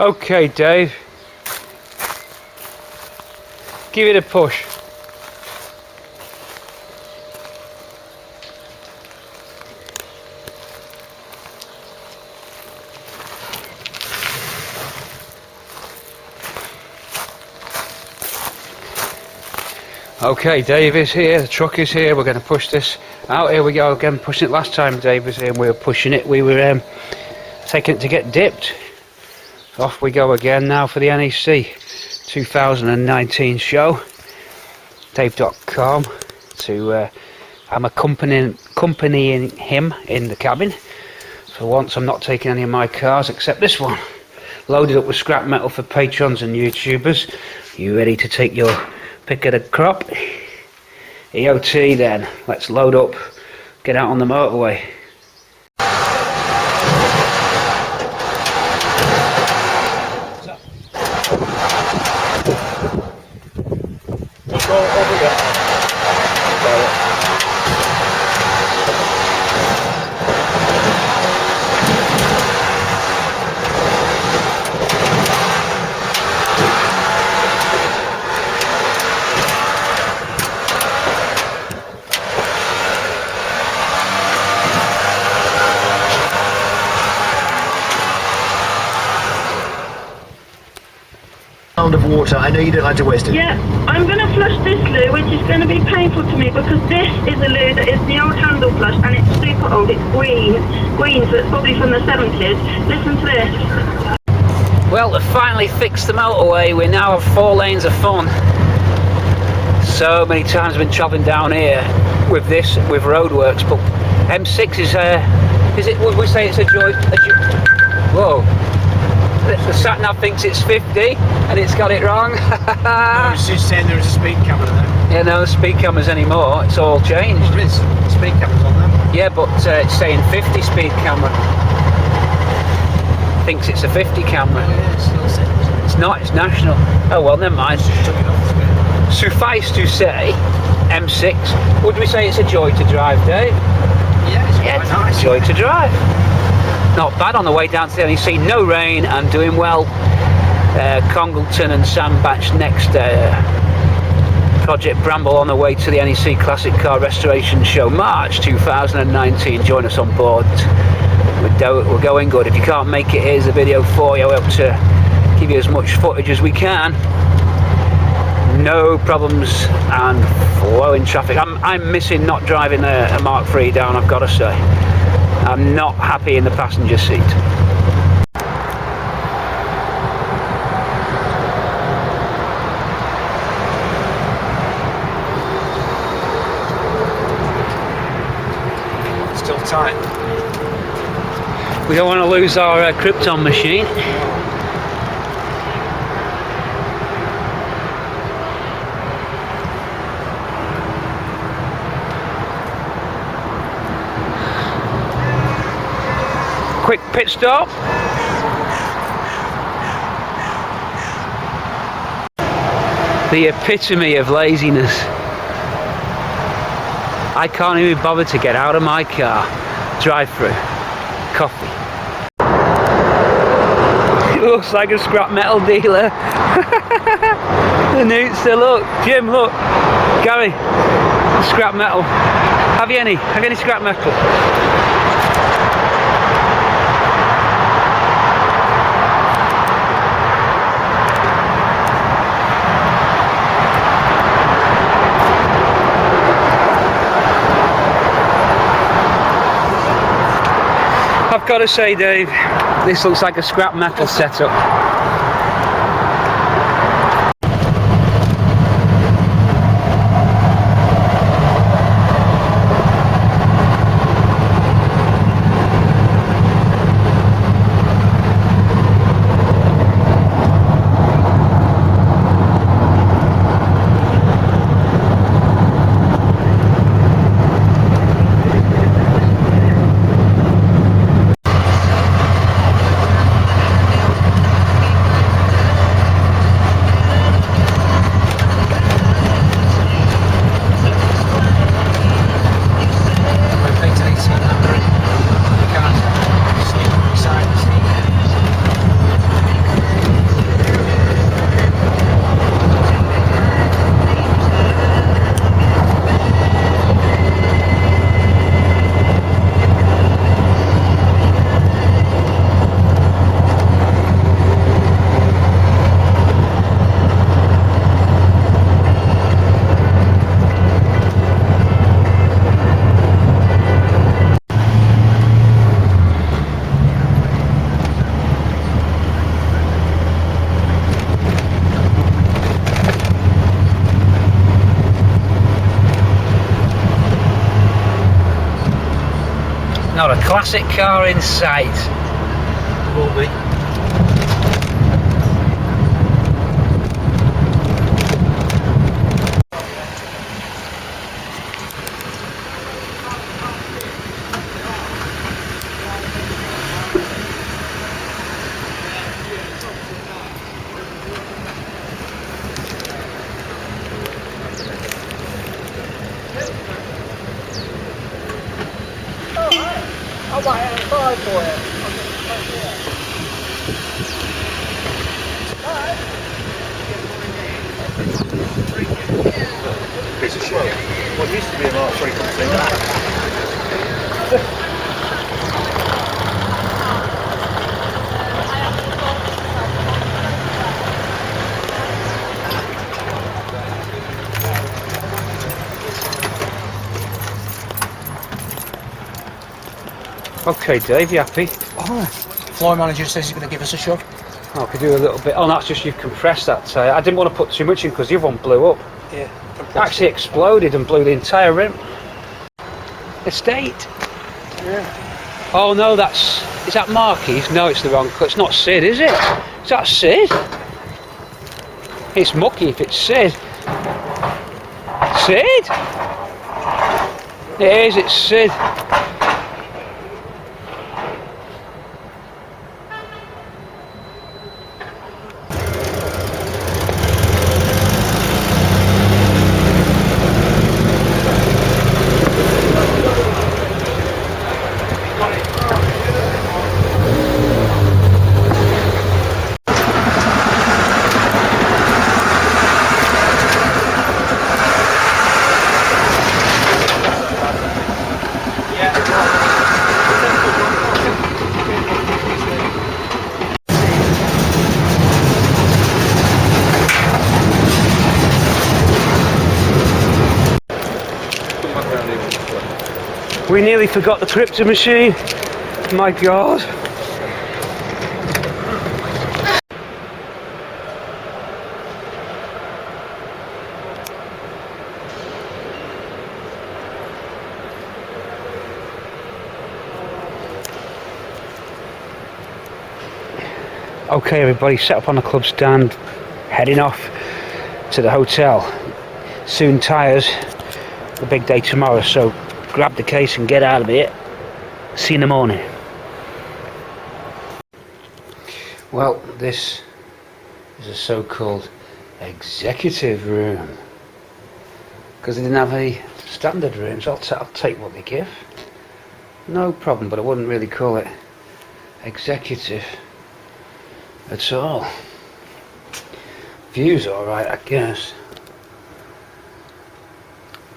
Okay, Dave. Give it a push. Okay, Dave is here, the truck is here, we're going to push this out. Here we go again, pushing it. Last time Dave was here and we were pushing it, we were taking it to get dipped. So off we go again now for the NEC 2019 show. Dave.com to I'm accompanying him in the cabin. For once I'm not taking any of my cars except this one. Loaded up with scrap metal for patrons and YouTubers. You ready to take your pick of the crop? EOT then, let's load up, get out on the motorway. Of water. I know you don't like to waste it. Yeah, I'm going to flush this loo, which is going to be painful to me because this is a loo that is the old handle flush and it's super old. It's green, so it's probably from the 70s. Listen to this. Well, to finally fix the motorway, we now have 4 lanes of fun. So many times I've been travelling down here with this, with roadworks, but M6 is it, would we say it's a joy? Whoa. The sat-nav thinks it's 50 and it's got it wrong. I was just saying there is a speed camera there. Yeah, no speed cameras anymore, it's all changed. There is speed cameras on there. Yeah, but it's saying 50 speed camera. Thinks it's a 50 camera. Oh, yeah, it's not, it's national. Oh well, never mind. Just took it off. Suffice to say, M6, would we say it's a joy to drive, Dave? Yeah, it's quite nice. A joy to drive. Not bad on the way down to the NEC, no rain and doing well. Congleton and Sam Batch next. Project Bramble on the way to the NEC Classic Car Restoration Show, March 2019. Join us on board. We're going good. If you can't make it, here's the video for you. We hope to give you as much footage as we can. No problems and flowing traffic. I'm missing not driving a Mark III down, I've got to say. I'm not happy in the passenger seat. Still tight. We don't want to lose our Krypton machine. Quick pit stop. The epitome of laziness. I can't even bother to get out of my car. Drive through. Coffee. It looks like a scrap metal dealer. The Newtster, look. Jim, look. Gary. Scrap metal. Have you any? Have you any scrap metal? I've got to say, Dave, this looks like a scrap metal setup. Not a classic car in sight. Will be. I'll buy it $5 for it. Piece of shit. What used to be a Mark 3 Okay, Dave, you happy? Oh, floor manager says he's going to give us a shove. Oh, I could do a little bit. Oh, that's just you've compressed that tyre. I didn't want to put too much in because the other one blew up. Yeah. Actually exploded and blew the entire rim. Estate. Yeah. Oh no, is that Marquis? No, it's the wrong. It's not Sid, is it? Is that Sid? It's mucky if it's Sid. Sid? It is. It's Sid. We nearly forgot the crypto machine. My God. Okay, everybody, set up on the club stand, heading off to the hotel. Soon tyres, the big day tomorrow, so grab the case and get out of here. See you in the morning. Well, this is a so-called executive room, because they didn't have any standard rooms. I'll take what they give, no problem, but I wouldn't really call it executive at all. View's alright, I guess.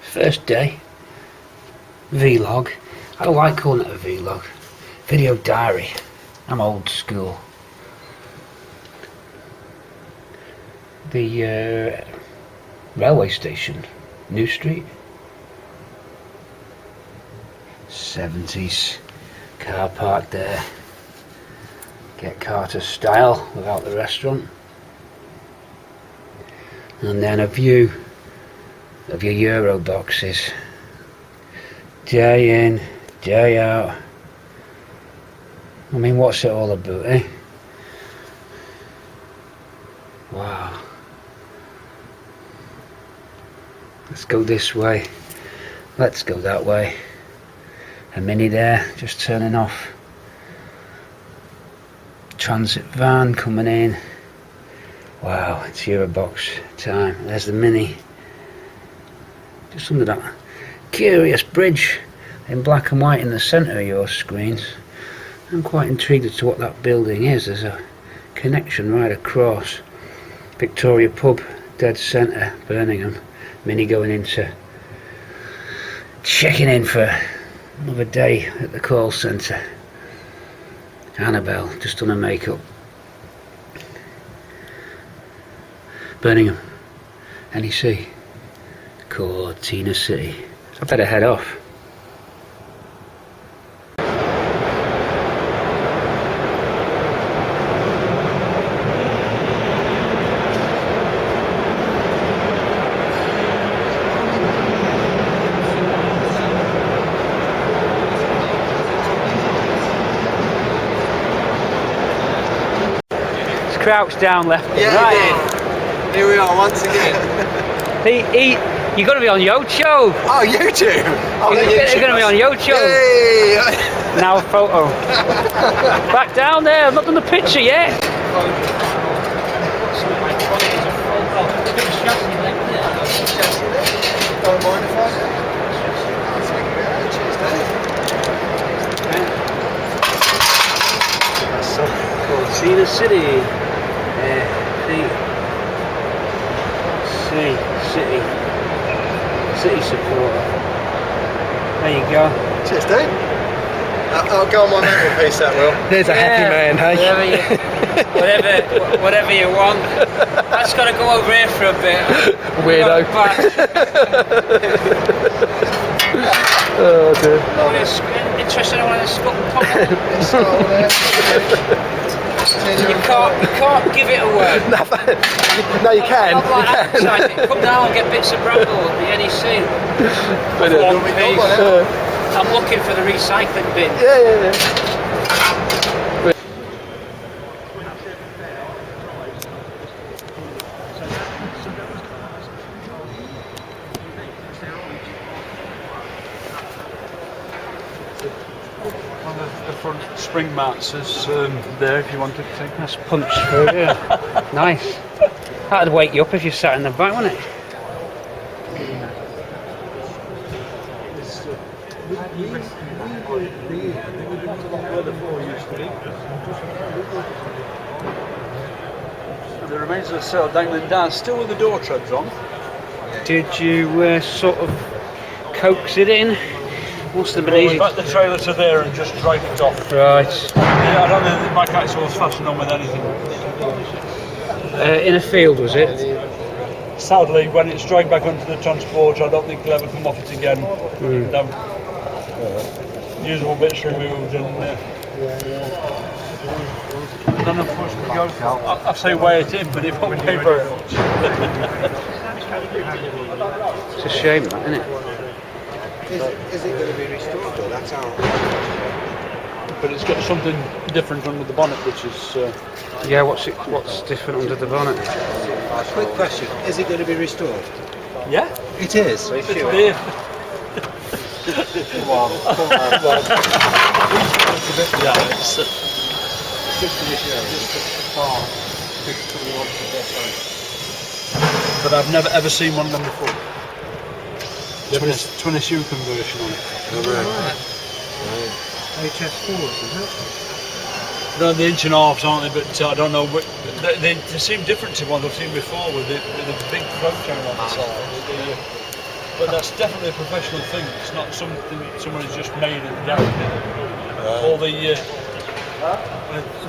First day vlog. I don't like calling it a vlog. Video diary. I'm old school. The railway station, New Street. 70s car park there. Get Carter style without the restaurant. And then a view of your Euro boxes. Day in, day out. I mean, what's it all about, eh? Wow. Let's go this way. Let's go that way. A Mini there, just turning off. Transit van coming in. Wow, it's Eurobox time. There's the Mini. Just under that curious bridge in black and white in the centre of your screens. I'm quite intrigued as to what that building is. There's a connection right across. Victoria Pub, dead centre, Birmingham. Mini going into checking in for another day at the call centre. Annabelle, just done her makeup. Birmingham, NEC, Cortina City. I better head off. crouch down left and Yeah, right. he did. Here we are once again. You're going to be on Yocho. Oh, YouTube! Oh, You're going to be on Yocho. Yay! Now a photo. Back down there. I've not done the picture yet. Don't mind if I Cortina City. City supporter. There you go. cheers, Dave. I'll go on my mantelpiece, that will. There's a happy man, hey? Whatever you want. I just got to go over here for a bit. Weirdo. Oh dear. Interesting, I want to scoop You can't give it away. No, you can. I'm like advertising. Come down and get bits of Bramble at the NEC. I'm looking for the recycling bin. Yeah. The front spring mats is there if you wanted to take that. That's punched through, yeah. Nice. That'd wake you up if you sat in the back, wouldn't it? The remains of the sail dangling down, still with the door treads on. Did you sort of coax it in? Must have been easy. Back the trailer to there and just drag it off. Right. Yeah, I don't think the back axle was fastened on with anything. In a field, was it? Sadly, when it's dragged back onto the transport, I don't think it'll ever come off it again. No. Usable bits removed and then unfortunately go. I say weigh it in, but it won't weigh very much. It's a shame, that, isn't it? Is it going to be restored though? That's how. But it's got something different under the bonnet, which is. Yeah, what's different under the bonnet? Quick question: is it going to be restored? Yeah, It is. it's there. Come on. Yeah, it's, but I've never ever seen one of them before. Twin issue conversion on it. HS4s, is it? No, the inch and a halves, aren't they? But I don't know. They seem different to one I've seen before with a big float channel on the side. But that's definitely a professional thing. It's not something someone has just made in the garage. All the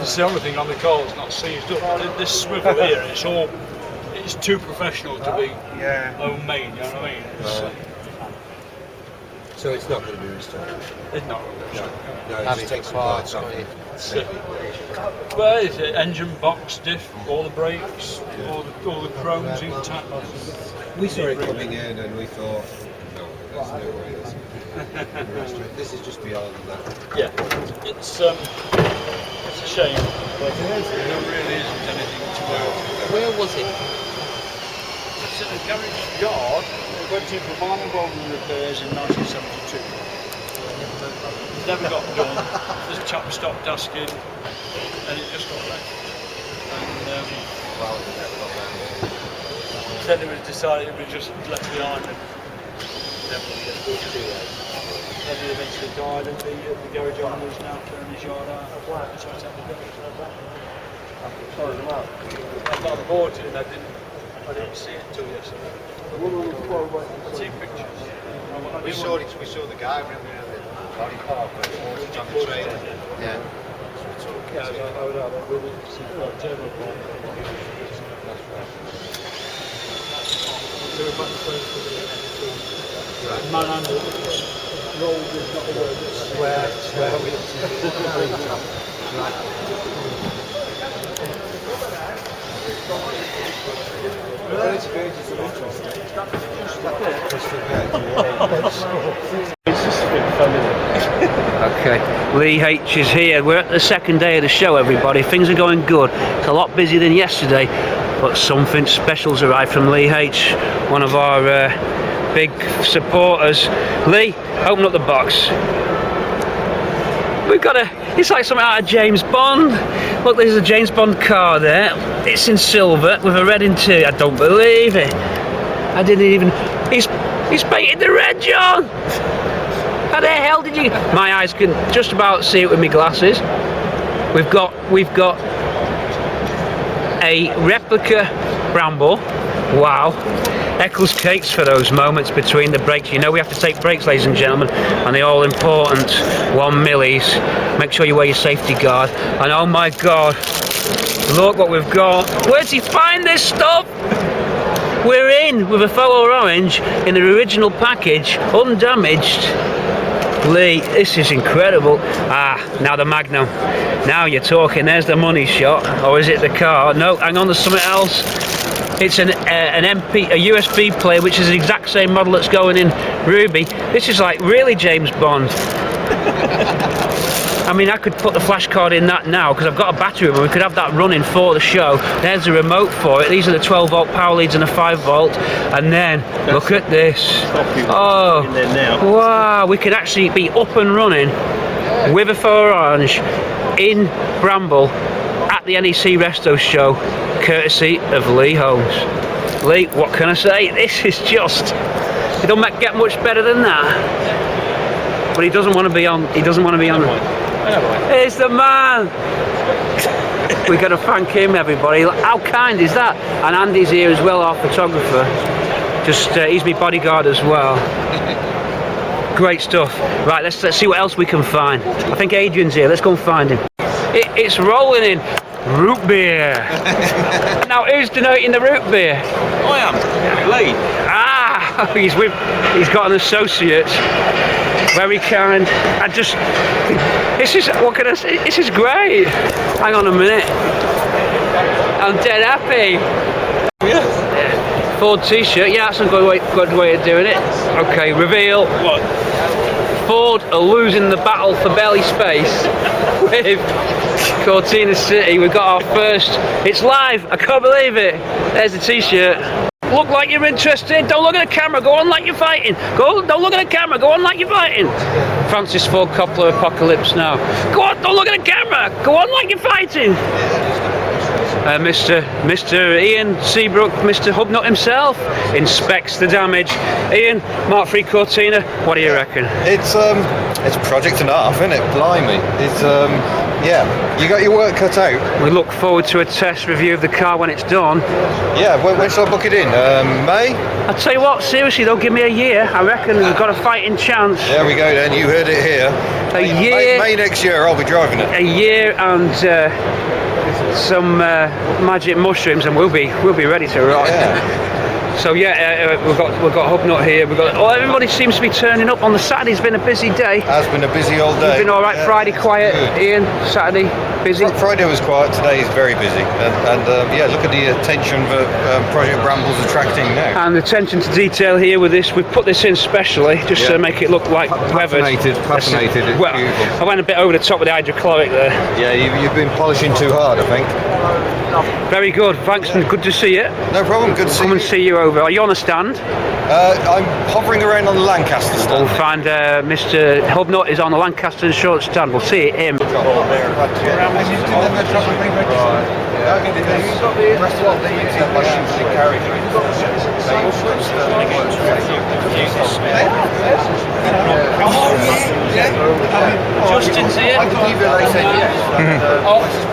it's the only thing on the car that's not seized up. This swivel here, it's too professional to be homemade. You know what I mean? So it's not going to be restored. It's not. No, it takes parts off it. Well, it's engine, box, diff, all the brakes, all the chromes intact. We saw it coming in and we thought, no, there's no way this is just beyond that. Yeah, it's a shame, but there really isn't anything to do. Where was it? It's in the garage yard. It went in for minor welding repairs in 1972. Never got done. This chap stopped asking, and it just got wrecked. And then it was decided it was just left behind, and never again. Then he eventually died, and the garage owner is now throwing his yard out. So it's at the garage. I bought it, and I didn't see it until yesterday. I see pictures. We saw the guy when we were in the body park when he was on the trailer. Yeah. Manhandle. Rolled is not a word. Where are we up to? Okay, Lee H is here. We're at the second day of the show, everybody. Things are going good. It's a lot busier than yesterday, but something special's arrived from Lee H, one of our big supporters. Lee, open up the box. We've got it's like something out of James Bond. Look, there's a James Bond car there. It's in silver with a red interior. I don't believe it. I didn't even, he's painted the red, John. How the hell did you? My eyes can just about see it with my glasses. We've got a replica Bramble. Wow. Eccles cakes for those moments between the breaks. You know we have to take breaks, ladies and gentlemen, on the all important 1 millis. Make sure you wear your safety guard. And oh my God, look what we've got. Where'd he find this stuff? We're in with a photo orange in the original package, undamaged. Lee, this is incredible. Ah, now the Magnum. Now you're talking. There's the money shot. Or is it the car? No, hang on, there's something else. It's an MP, a USB player, which is the exact same model that's going in Ruby. This is like really James Bond. I mean, I could put the flash card in that now because I've got a battery and we could have that running for the show. There's the remote for it. These are the 12 volt power leads and a 5 volt. And then look at this. Oh, wow! We could actually be up and running with a photo orange in Bramble at the NEC Resto Show, courtesy of Lee Holmes. Lee, what can I say? This is just, it don't get much better than that. But he doesn't want to be on. He doesn't want to be on. It's the man. We got to thank him, everybody. How kind is that? And Andy's here as well, our photographer. Just he's my bodyguard as well. Great stuff. Right, let's see what else we can find. I think Adrian's here. Let's go and find him. It's rolling in root beer. Now, who's denoting the root beer? I am. Lee. Ah, he's got an associate. Very kind. This is, what can I say? This is great. Hang on a minute. I'm dead happy. Yeah. Ford t-shirt. Yeah, that's a good way of doing it. Okay, reveal. What? Ford are losing the battle for belly space with Cortina City. We've got our first. It's live. I can't believe it. There's the t-shirt. Look like you're interested. Don't look at the camera. Go on like you're fighting. Don't look at the camera. Go on like you're fighting. Francis Ford Coppola Apocalypse Now. Go on. Don't look at the camera. Go on like you're fighting. Mr. Ian Seabrook, Mr. Hubnut himself, inspects the damage. Ian, Mk3 Cortina, what do you reckon? It's a project and a half, isn't it? Blimey. It's yeah, you got your work cut out. We look forward to a test review of the car when it's done. Yeah, when shall I book it in? May? I'll tell you what, seriously, they'll give me a year. I reckon we've got a fighting chance. There we go then, you heard it here. May next year, I'll be driving it. A year and some magic mushrooms, and we'll be ready to rock. Yeah. So yeah, we've got Hubnut here. Everybody seems to be turning up on the Saturday. It's been a busy day. Has been a busy old day. You've been all right. Yeah. Friday quiet. Good. Ian, Saturday busy. Friday was quiet. Today is very busy. And yeah, look at the attention that Project Bramble's attracting now. And the attention to detail here with this. We've put this in specially just to make it look like weathered. Patinated. Well, I went a bit over the top with the hydrochloric there. Yeah, you've been polishing too hard, I think. Very good. Thanks, and good to see you. No problem. Good to see you. Come and see you over. Are you on a stand? I'm hovering around on the Lancaster stand. We'll find Mr. Hubnut is on the Lancaster Insurance stand. We'll see him. Justin's here.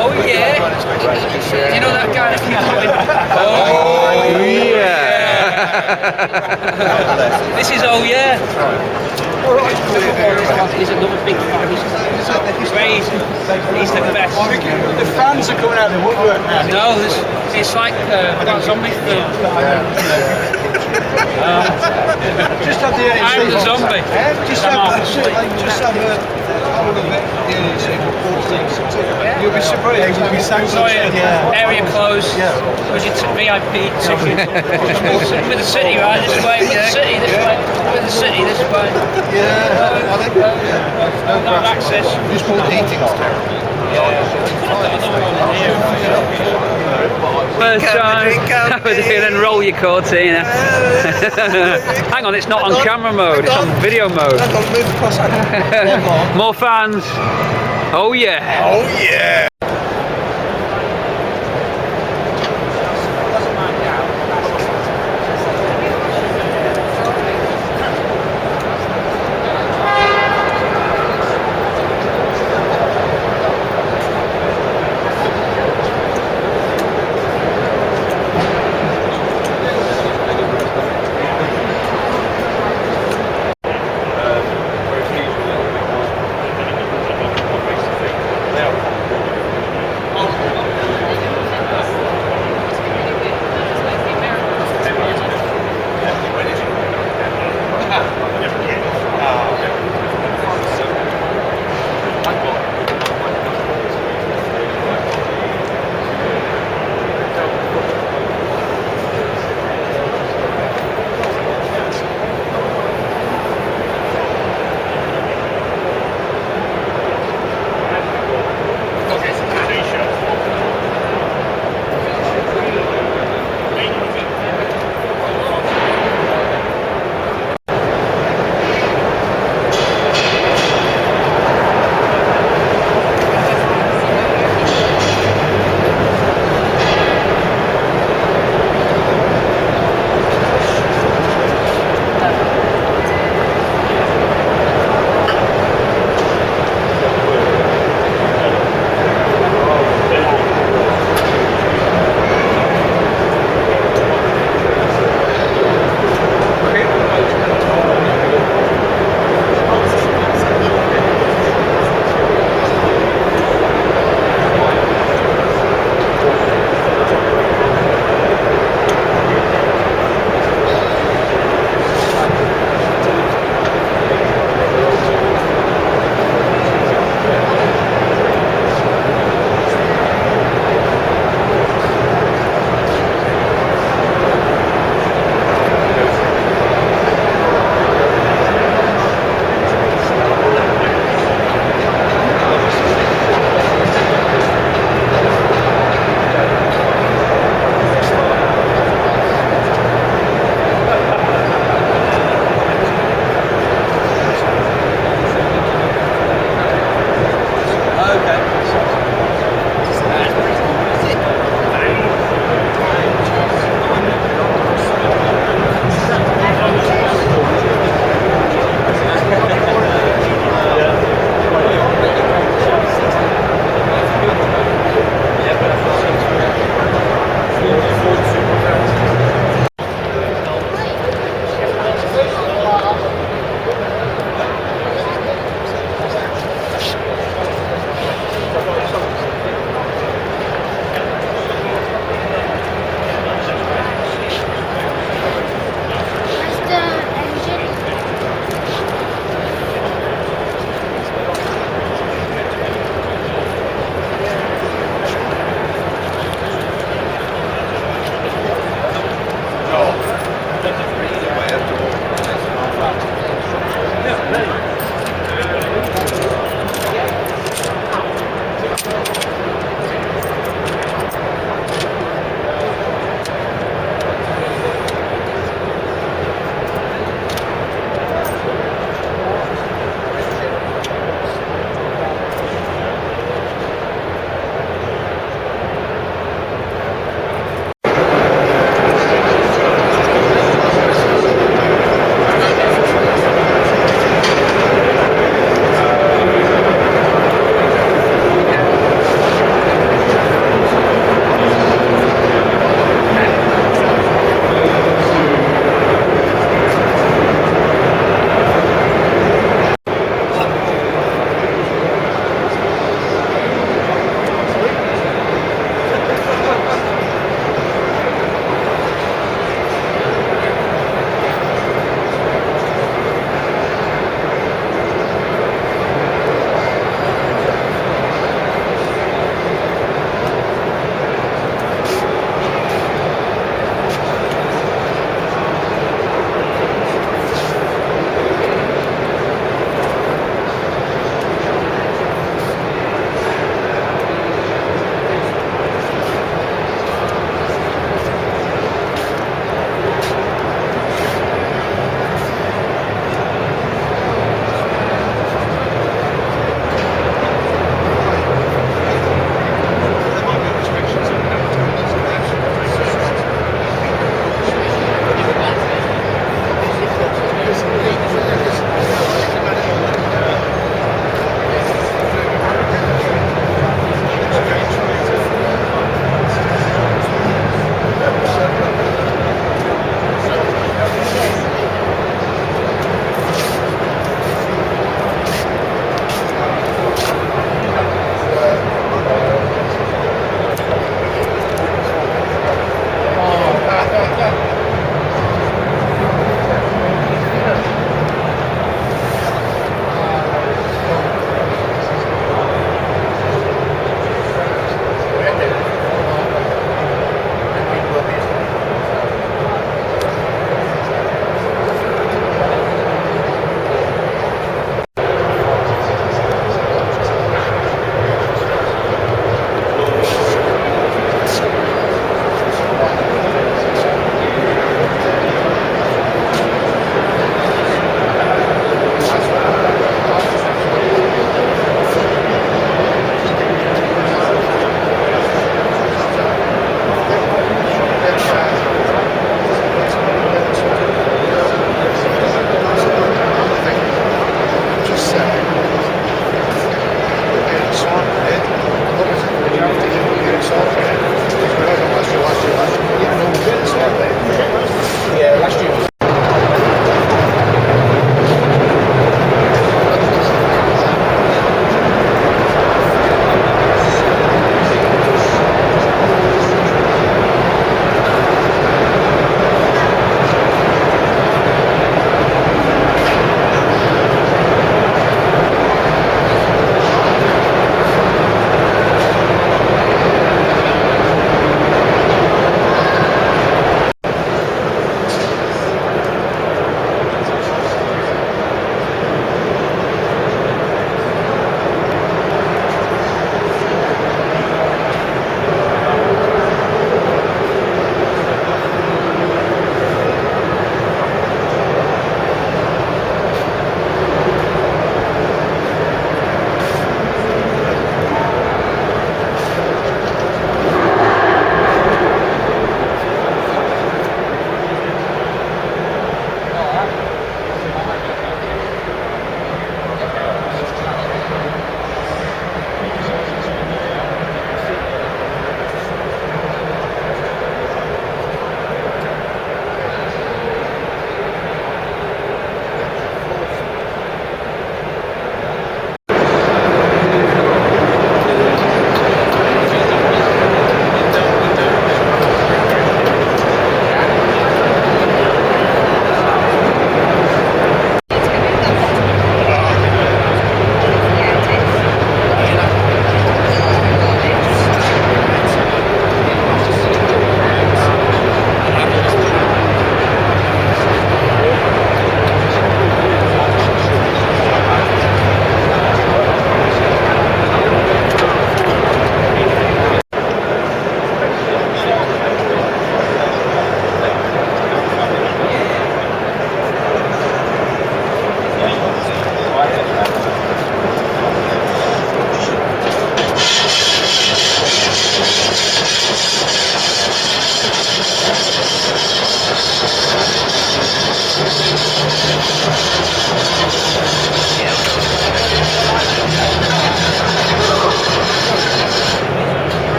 Oh yeah. Do you know that guy that keeps going? Oh yeah. This is oh yeah. He's another big fan. He's the best. The fans are coming out of the woodwork now. No, it's like that zombie film. Just have the I'm the zombie. Just have whole of it, you'll be surprised. You'll be so Area closed. Was your VIP ticket? With the city, right? This way. With the city, this way. With the city, this way. Yeah, I think No access. just more heating's terrible. First time with feeling roll your Cortina. Hang on, it's not on camera mode, it's on video mode. More fans. Oh yeah. Oh yeah.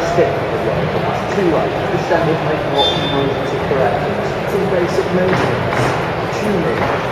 a stick. It's too late. Descend it, make what you want to correct. Some basic maintenance, tuning,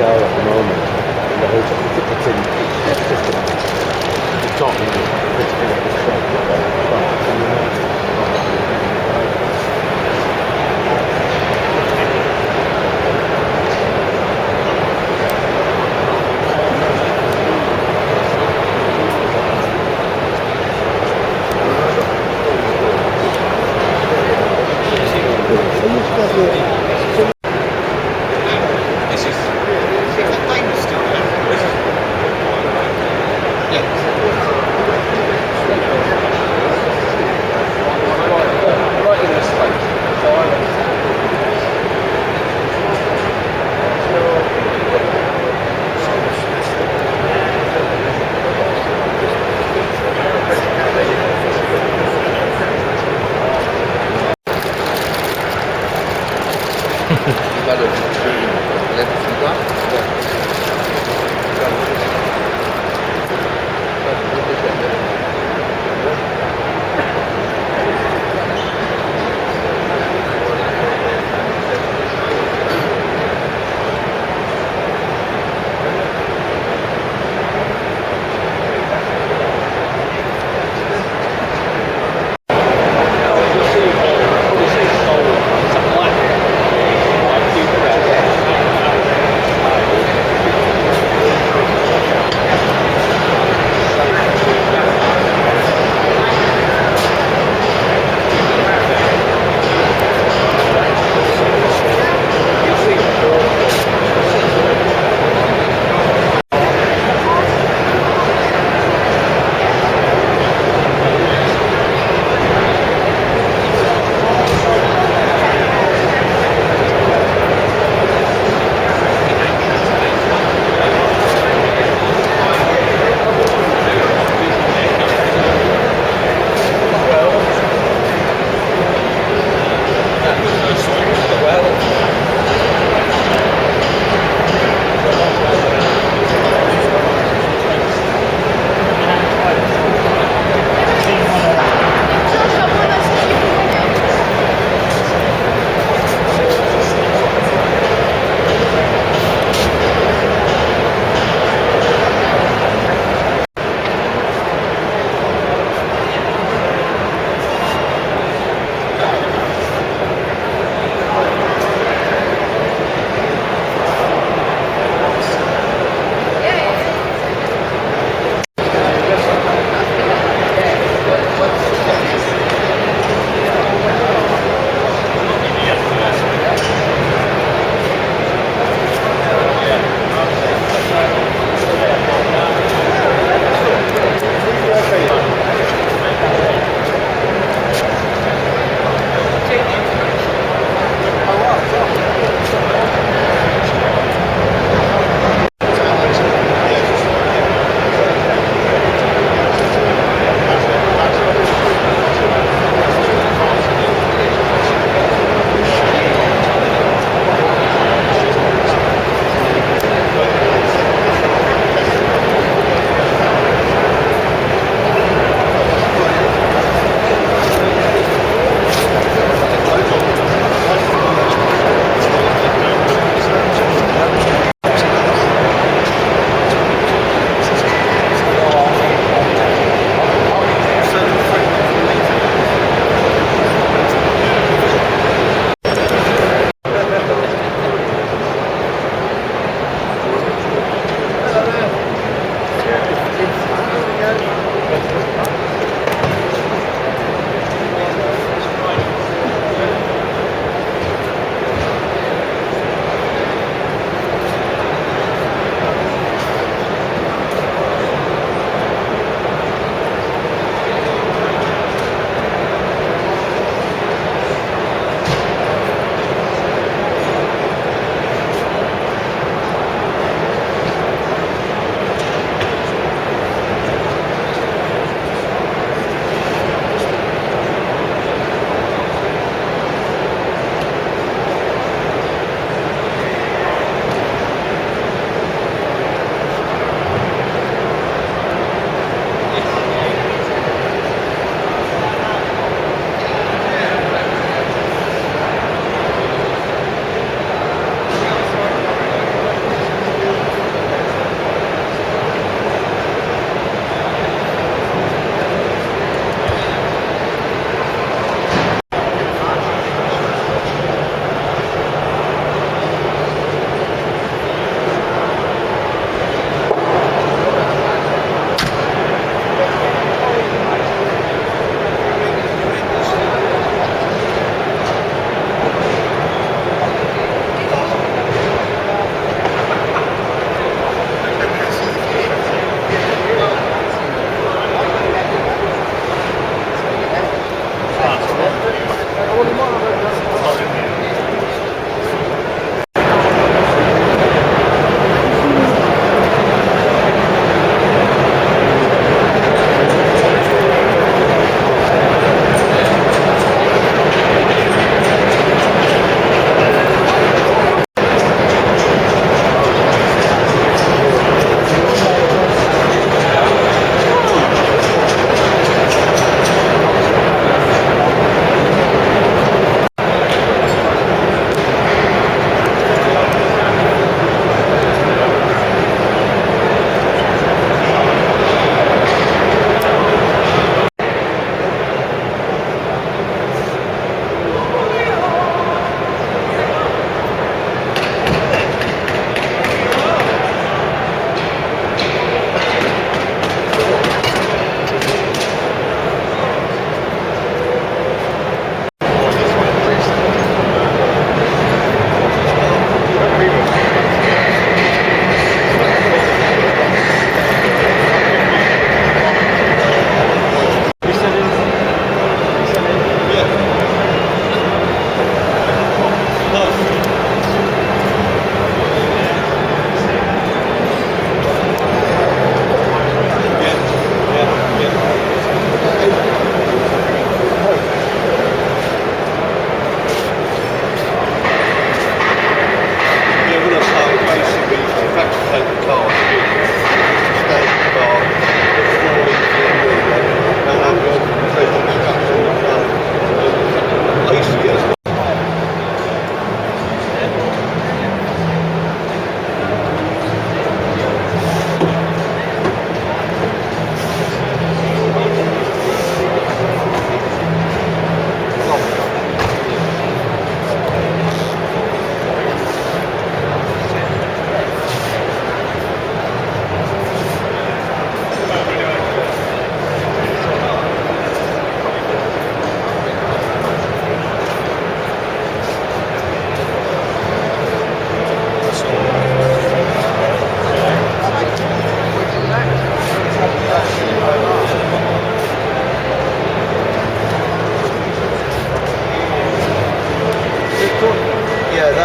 car at the moment, and the whole it's in the top, this is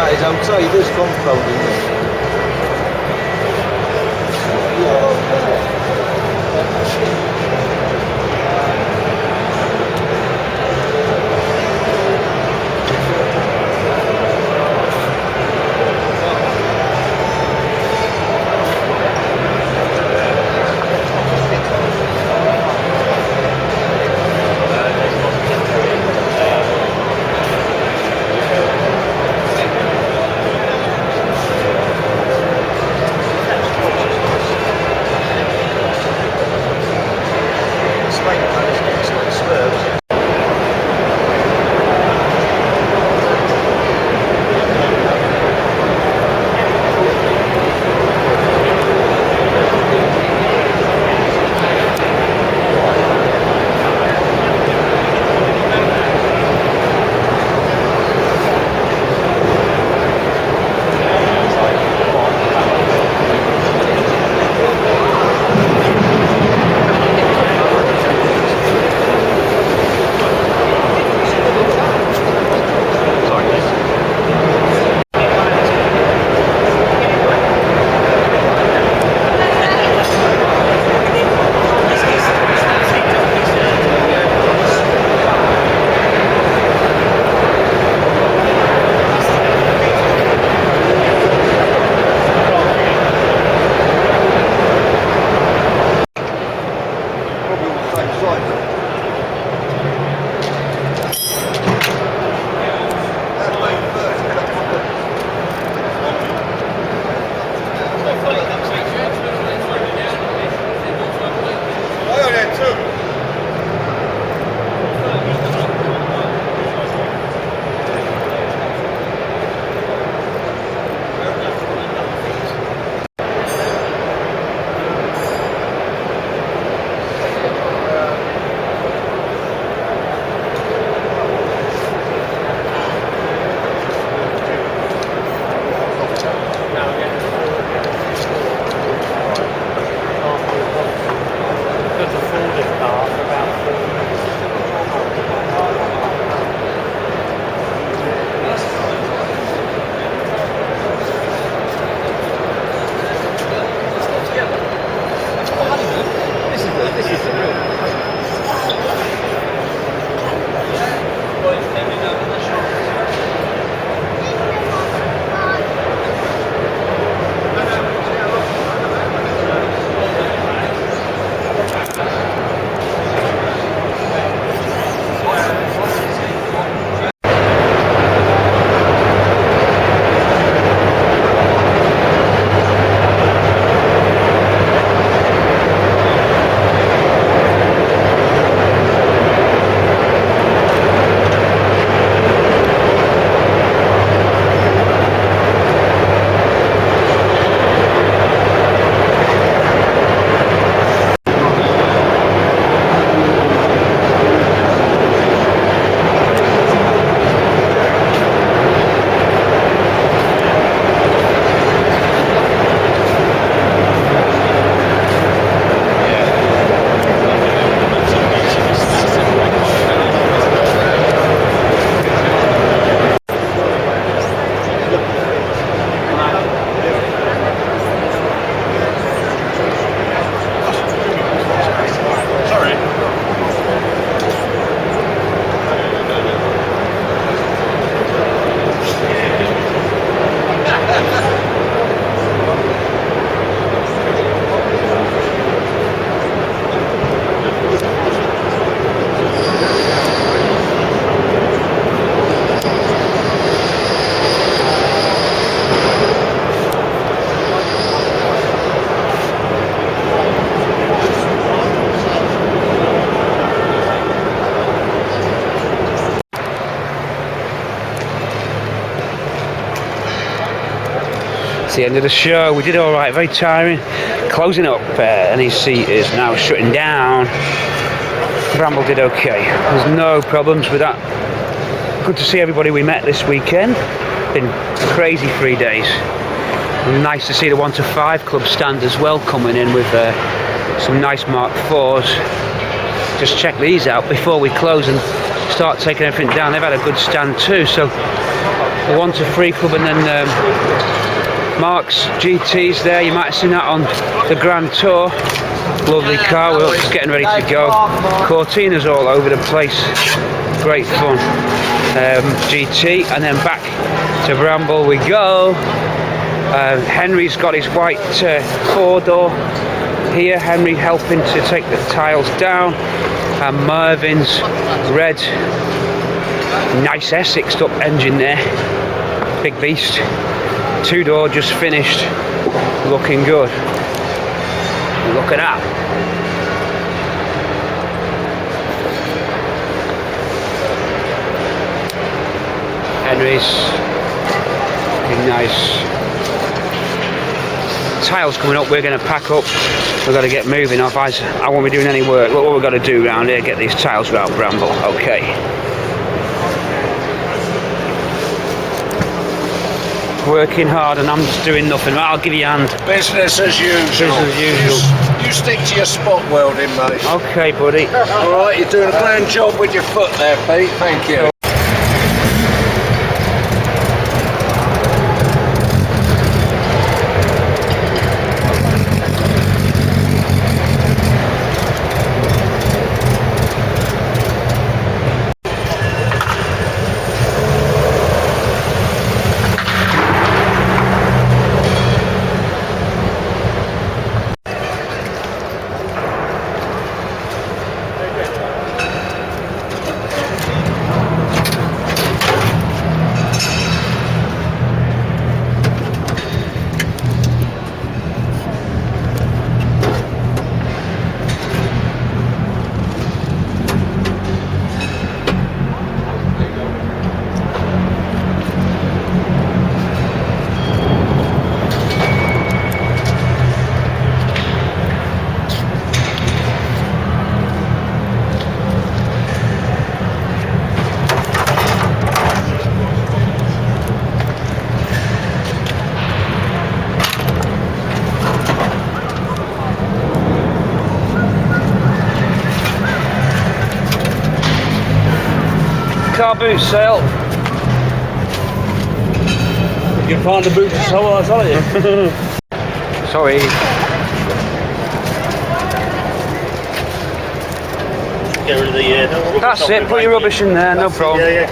that is outside, it does come from it. It's the end of the show. We did all right, very tiring. Closing up, NEC is now shutting down. Bramble did okay. There's no problems with that. Good to see everybody we met this weekend. Been crazy 3 days. Nice to see the 1 to 5 club stand as well coming in with some nice Mark 4s. Just check these out before we close and start taking everything down. They've had a good stand too, so the 1 to 3 club, and then Mark's GT's there. You might have seen that on the Grand Tour. Lovely car, we're just getting ready to go. Cortinas all over the place, great fun. GT, and then back to Bramble we go. Henry's got his white 4-door here, Henry helping to take the tiles down, and Mervin's red, nice Essexed up engine there, big beast. 2-door just finished, looking good. Look at that. Henry's looking nice. Tiles coming up, we're going to pack up. We've got to get moving off. I won't be doing any work. Look what we've got to do around here, get these tiles round Bramble. Okay. Working hard and I'm just doing nothing. I'll give you a hand. Business as usual. Business as usual. You stick to your spot welding, mate. Okay, buddy. Alright, you're doing a grand job with your foot there, Pete. Thank you. Car boot sale. You can find the boot to sell, I'll tell you. Sorry. Get rid of the That's it, put your rubbish in there, no problem. Yeah.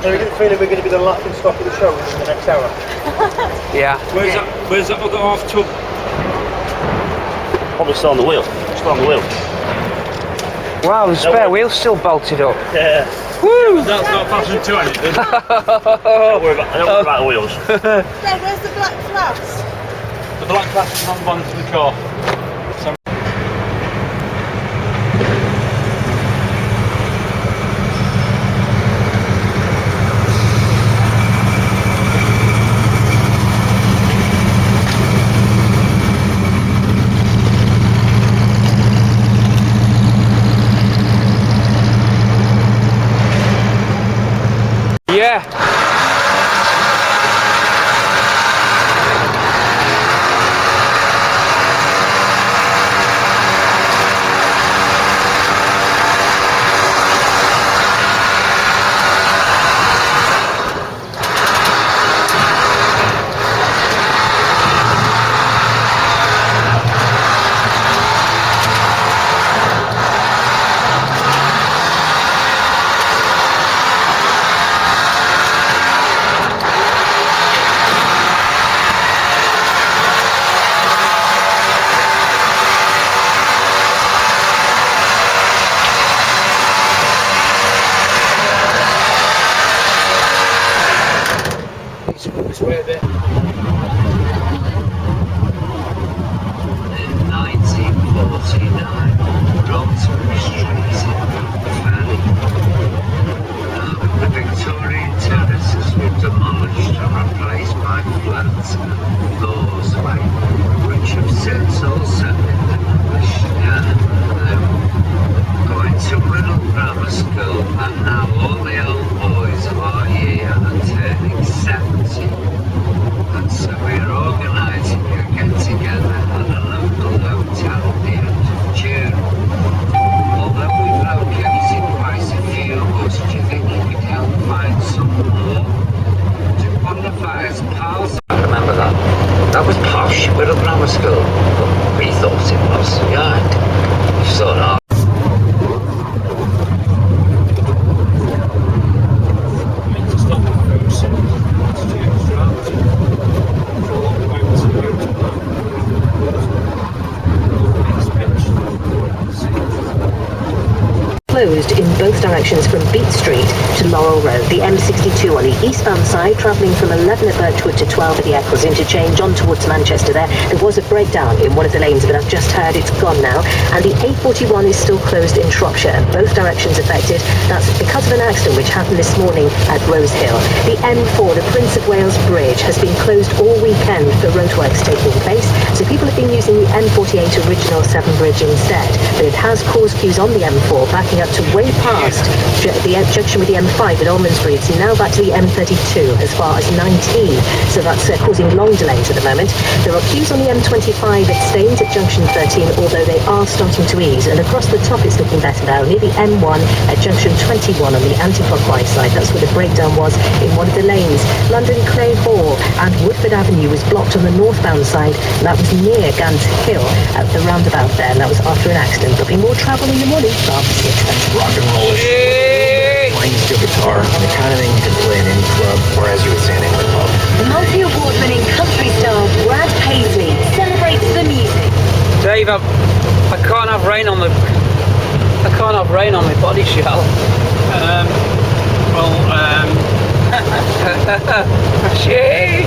So we get the feeling we're going to be the laughing stock of the show in the next hour. Yeah. Where's that other half tub? Probably still on the wheel. Still on the wheel. Wow, the spare wheel's still bolted up. Yeah. Woo! That's not fastened to anything. I don't worry about the wheels. Dad, where's the black flaps? The black flaps is on the bonnet of the car. Yeah. Although we've located quite closed in both directions from Beat Street to Laurel Road. The M62 on the eastbound side, travelling from 11 at Birchwood to 12 at the Eccles interchange on towards Manchester there. There was a breakdown in one of the lanes, but I've just heard it's gone now. And the A41 is still closed in Shropshire, both directions affected. That's because of an accident which happened this morning at Rose Hill. The M4, the Prince of Wales Bridge, has been closed all weekend for roadworks taking place, so people have been using the M48 original 7 bridge instead. But it has caused queues on the M4 backing up to way past the junction with the M5 at Almondsbury. It's now back to the M32 as far as 19, so that's causing long delays at the moment. There are queues on the M25 at Staines at junction 13, although they are starting to ease, and across the top it's looking better now, near the M1 at junction 21 on the anti-clockwise side. That's where the breakdown was in one of the lanes. London Clay Hall and Woodford Avenue was blocked on the northbound side, and that was near Gant Hill at the roundabout there, and that was after an accident. There'll be more travel in the morning after 6. Rock and roll is playing steel guitar, and the kind of thing you can play in any club, or as you would say in any pub. The multi-award winning country star Brad Paisley celebrates the music. Dave, I can't have rain on my body shell. Shit!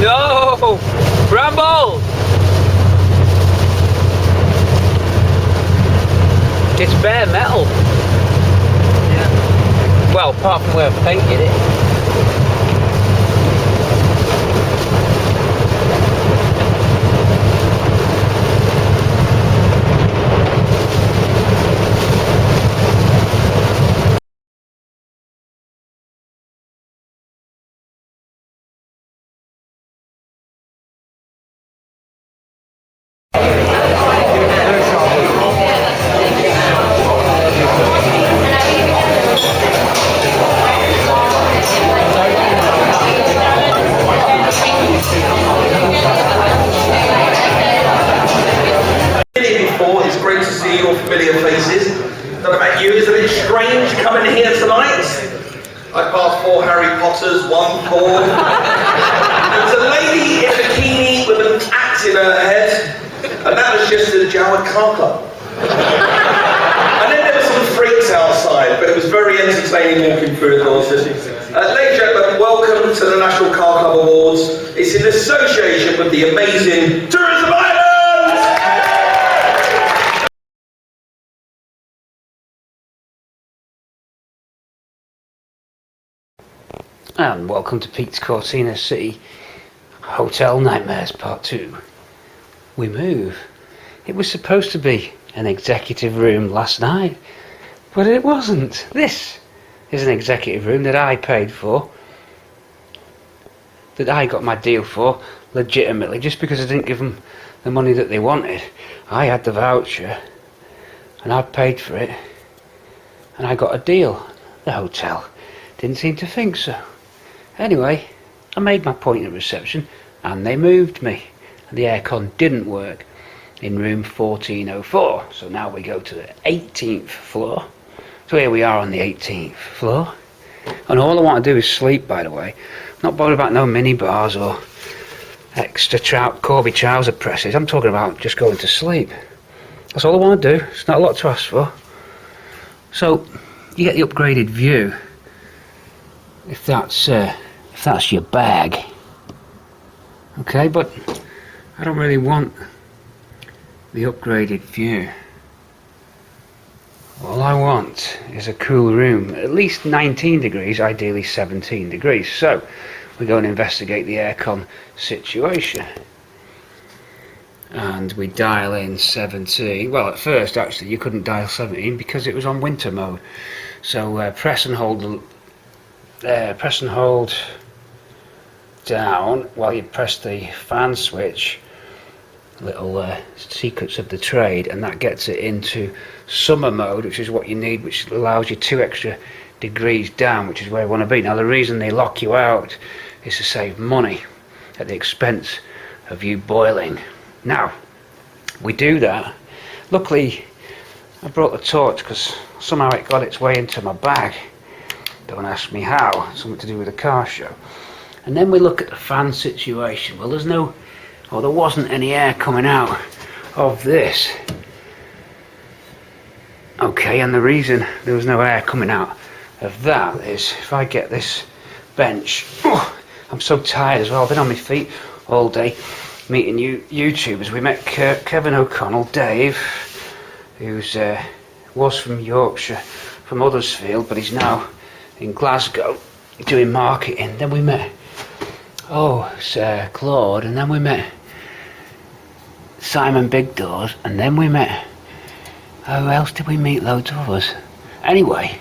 No! Bramble! It's bare metal. Yeah. Well, apart from where I've painted it. Familiar faces. Don't know about you, is it a bit strange coming here tonight? I passed 4 Harry Potters, 1 Ford. There was a lady in a bikini with an axe in her head, and that was just a Joward car club. And then there were some freaks outside, but it was very entertaining walking through the doors. Ladies and gentlemen, welcome to the National Car Club Awards. It's in association with the amazing Tourism Island! And welcome to Pete's Cortina City Hotel Nightmares Part 2. We move. It was supposed to be an executive room last night, but it wasn't. This is an executive room that I paid for, that I got my deal for legitimately, just because I didn't give them the money that they wanted. I had the voucher and I paid for it, and I got a deal. The hotel didn't seem to think so. Anyway, I made my point at reception and they moved me, and the aircon didn't work in room 1404, so now we go to the 18th floor. So here we are on the 18th floor, and all I want to do is sleep, by the way. I'm not bothered about no mini bars or extra Corby trouser presses. I'm talking about just going to sleep. That's all I want to do. It's not a lot to ask for. So you get the upgraded view if that's your bag. Okay, but I don't really want the upgraded view. All I want is a cool room, at least 19 degrees, ideally 17 degrees. So we go and investigate the aircon situation. And we dial in 17. Well, at first actually you couldn't dial 17 because it was on winter mode. So press and hold down while you press the fan switch. Little secrets of the trade, and that gets it into summer mode, which is what you need, which allows you 2 extra degrees down, which is where you want to be. Now the reason they lock you out is to save money at the expense of you boiling. Now we do that. Luckily I brought the torch because somehow it got its way into my bag. Don't ask me how. Something to do with the car show. And then we look at the fan situation. Well, there wasn't any air coming out of this. Okay, and the reason there was no air coming out of that is if I get this bench, I'm so tired as well. I've been on my feet all day meeting YouTubers. We met Kevin O'Connell, Dave, who's was from Yorkshire, from Huddersfield, but he's now in Glasgow doing marketing. Then we met Claude, and then we met Simon Bigdoors, and then we met, who else did we meet? Loads of others. Anyway,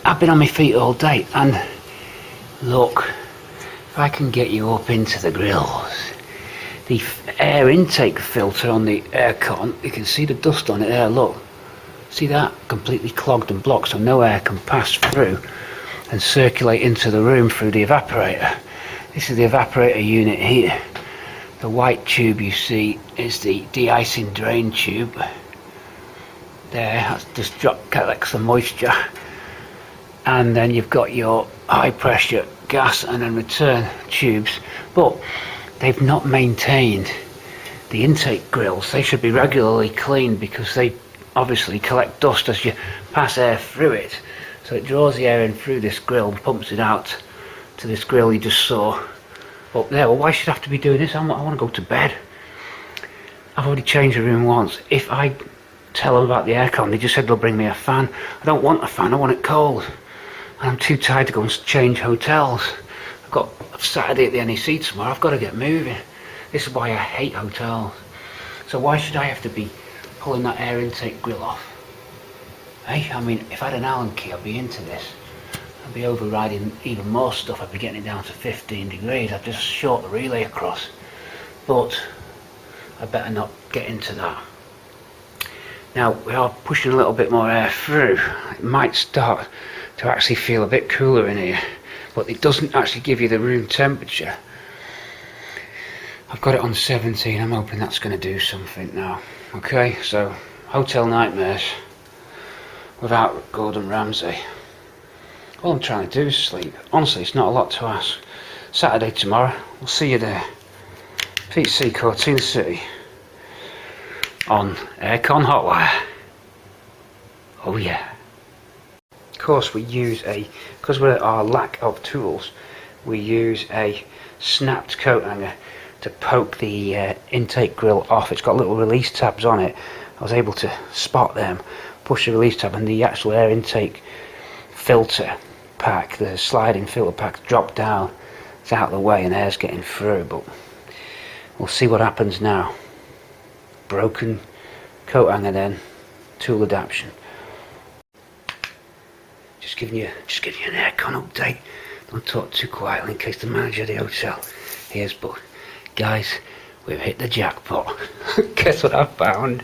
I've been on my feet all day, and look, if I can get you up into the grills, the air intake filter on the aircon, you can see the dust on it there, look. See that? Completely clogged and blocked, so no air can pass through and circulate into the room through the evaporator. This is the evaporator unit here. The white tube you see is the de-icing drain tube. There, that's just collects the moisture. And then you've got your high pressure gas and then return tubes. But they've not maintained the intake grills. They should be regularly cleaned because they obviously collect dust as you pass air through it. So it draws the air in through this grill and pumps it out to this grill you just saw up there. Well, why should I have to be doing this? I want to go to bed. I've already changed the room once. If I tell them about the aircon, they just said they'll bring me a fan. I don't want a fan, I want it cold. And I'm too tired to go and change hotels. I've got Saturday at the NEC tomorrow, I've got to get moving. This is why I hate hotels. So why should I have to be pulling that air intake grill off? Hey, I mean, if I had an Allen key, I'd be into this. I'd be overriding even more stuff. I'd be getting it down to 15 degrees. I'd just short the relay across. But I better not get into that. Now, we are pushing a little bit more air through. It might start to actually feel a bit cooler in here, but it doesn't actually give you the room temperature. I've got it on 17. I'm hoping that's going to do something now. Okay, so hotel nightmares without Gordon Ramsay. All I'm trying to do is sleep. Honestly, it's not a lot to ask. Saturday tomorrow, we'll see you there. PC Cortina City on Aircon Hotwire. Oh yeah. Of course we use because we're our lack of tools, we use a snapped coat hanger to poke the intake grill off. It's got little release tabs on it. I was able to spot them, push the release tab, and the actual air intake filter pack, the sliding filter pack, dropped down. It's out of the way and air's getting through, but we'll see what happens now. Broken coat hanger then, tool adaptation. Just giving you an aircon update. Don't talk too quietly in case the manager of the hotel hears, but guys, we've hit the jackpot. Guess what I found?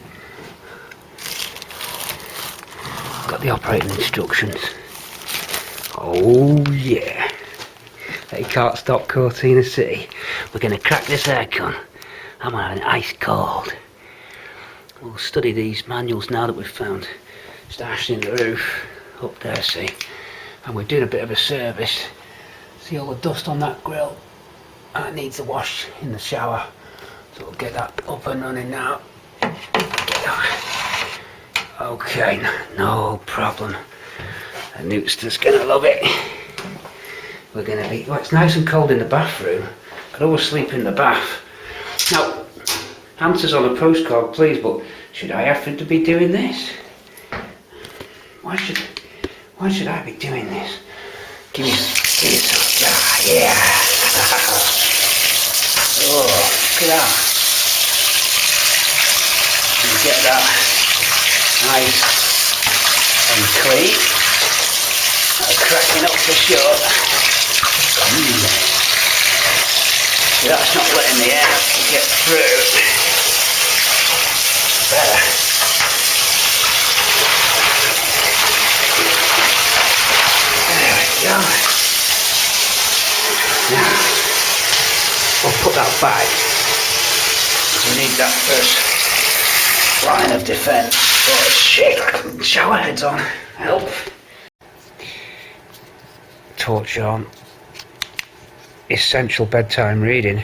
Got the operating instructions. Oh yeah. They can't stop Cortina City. We're going to crack this aircon. I'm having it ice cold. We'll study these manuals now that we've found stashed in the roof. Up there, see? And we're doing a bit of a service. See all the dust on that grill? That needs a wash in the shower. So we'll get that up and running now. Get that. Okay, no problem. The Nootster's gonna love it. We're gonna be, well, it's nice and cold in the bathroom. Could always sleep in the bath. Now, answers on a postcard please, but should I have to be doing this? Why should I be doing this? Give me some, yeah. Oh, look at that. You get that nice and clean. Cracking up for sure. See, that's not letting the air get through. Better. There we go. Now, we'll put that back. We need that first line of defence. Oh shit, shower heads on. Help. Torch on. Essential bedtime reading.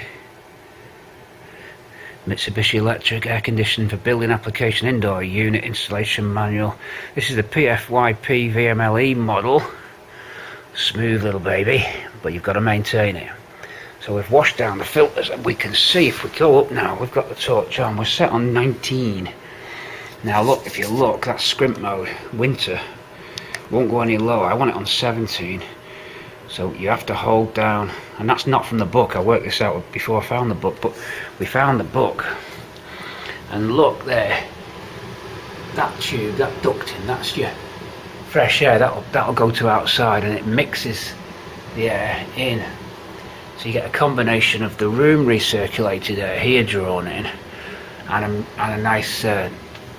Mitsubishi Electric air conditioning for building application indoor unit installation manual. This is the PFYP VMLE model. Smooth little baby, but you've got to maintain it. So we've washed down the filters, and we can see if we go up now, we've got the torch on, we're set on 19. Now look, if you look, that's scrimp mode, winter, won't go any lower. I want it on 17. So you have to hold down, and that's not from the book, I worked this out before I found the book, but we found the book, and look there, that tube, that ducting, that's your fresh air, that'll go to outside, and it mixes the air in. So you get a combination of the room recirculated air here drawn in, and a nice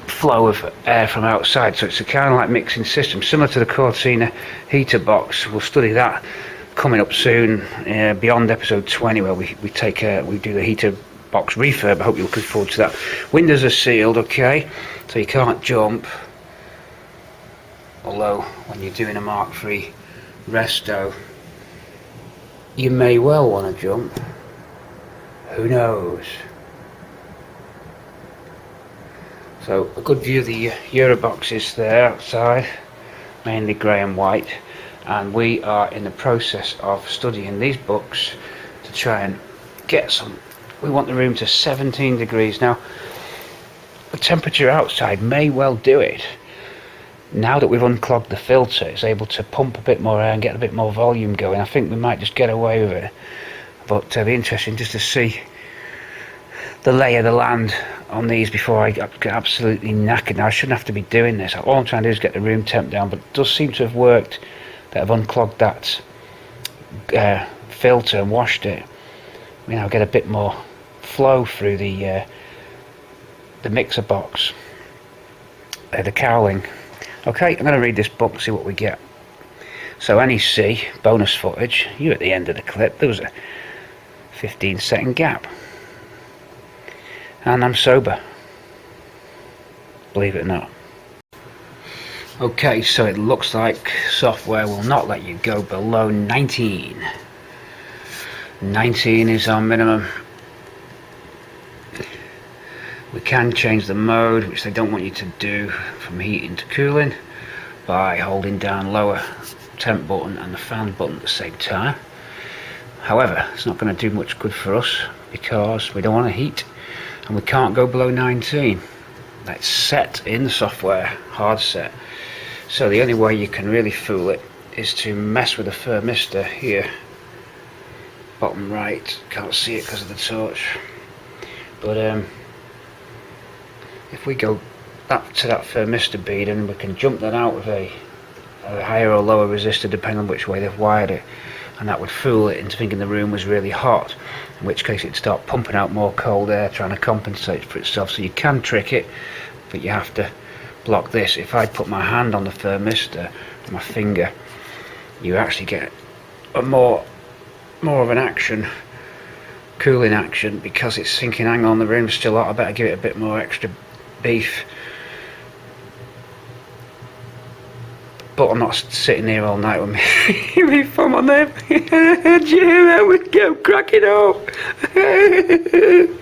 flow of air from outside. So it's a kind of like mixing system, similar to the Cortina heater box. We'll study that coming up soon, beyond episode 20, where we do the heater box refurb. I hope you're looking forward to that. Windows are sealed, okay, so you can't jump. Although when you're doing a Mark III resto, you may well want to jump. Who knows? So a good view of the Euroboxes there outside, mainly grey and white, and we are in the process of studying these books to try and get some. We want the room to 17 degrees. Now the temperature outside may well do it. Now that we've unclogged the filter, it's able to pump a bit more air and get a bit more volume going. I think we might just get away with it, but it'll be interesting just to see the lay of the land on these before I get absolutely knackered. Now I shouldn't have to be doing this. All I'm trying to do is get the room temp down, but it does seem to have worked that I've unclogged that filter and washed it. We now get a bit more flow through the mixer box, the cowling. Okay, I'm going to read this book and see what we get. So NEC, bonus footage, you're at the end of the clip, there was a 15-second gap. And I'm sober, believe it or not. Okay, so it looks like software will not let you go below 19. 19 is our minimum. We can change the mode, which they don't want you to do, from heating to cooling, by holding down lower temp button and the fan button at the same time. However, it's not going to do much good for us because we don't want to heat, and we can't go below 19. That's set in the software, hard set. So the only way you can really fool it is to mess with the thermistor here, bottom right. Can't see it because of the torch, but if we go up to that thermistor bead, and we can jump that out with a higher or lower resistor depending on which way they've wired it, and that would fool it into thinking the room was really hot, in which case it'd start pumping out more cold air trying to compensate for itself. So you can trick it, but you have to block this. If I put my hand on the thermistor, my finger, you actually get a more of an action, cooling action, because it's thinking, hang on, the room's still hot, I better give it a bit more extra beef. But I'm not sitting here all night with me thumb on there. Do you hear that? We go, crack it up.